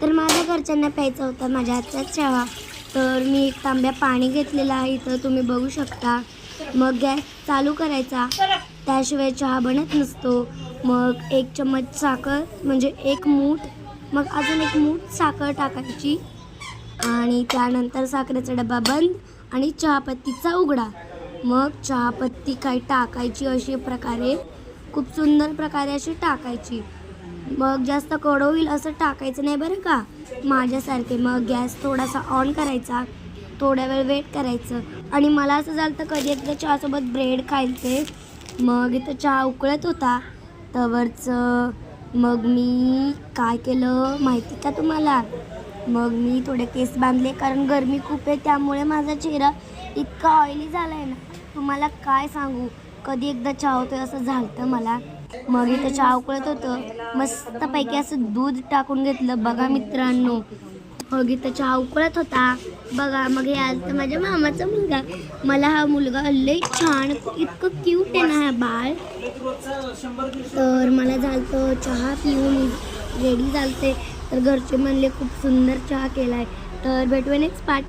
तर माझ्या घरच्यांना प्यायचा होता माझ्या हातचा चहा, तर मी एक तांब्या पाणी घेतलेला आहे इथं तुम्ही बघू शकता. मग गॅस चालू करायचा, त्याशिवाय चहा बनत नसतो. मग 1 चम्मच साखर म्हणजे 1 मूठ, मग अजून 1 मूठ साखर टाकायची आणि त्यानंतर साखरेचा डबा बंद आणि चहापत्तीचा उघडा. मग चहापत्ती काही टाकायची अशी प्रकारे, खूप सुंदर प्रकारे अशी टाकायची. मग जास्त कडू होईल असं टाकायचं नाही बरं का, माझ्यासारखे. मग गॅस थोडासा ऑन करायचा, थोड्या वेळ वेट करायचं. आणि मला असं झालं तर कधी एकदा चहासोबत ब्रेड खायचे. मग इथं चहा उकळत होता तवरचं मग मी काय केलं माहिती का तुम्हाला? मग मी थोडे केस बांधले, कारण गरमी खूप आहे त्यामुळे माझा चेहरा इतका ऑइली झाला आहे ना, तुम्हाला काय सांगू. कधी एकदा चहा होतोय असं झालं मला. मग इथं चहा उकळत होतं, मस्तपैकी असं दूध टाकून घेतलं बघा मित्रांनो. मग इथं चहा उकळत होता बघा. मग हे आज तर माझ्या मामाचा मुलगा, मला हा मुलगा लई छान, इतकं क्यूट आहे ना हा बाळ. तर मला झालं चहा पिऊन रेडी झालते, तर घरचे म्हणले खूप सुंदर चहा केलाय. तर भेटूया नेक्स्ट पार्ट.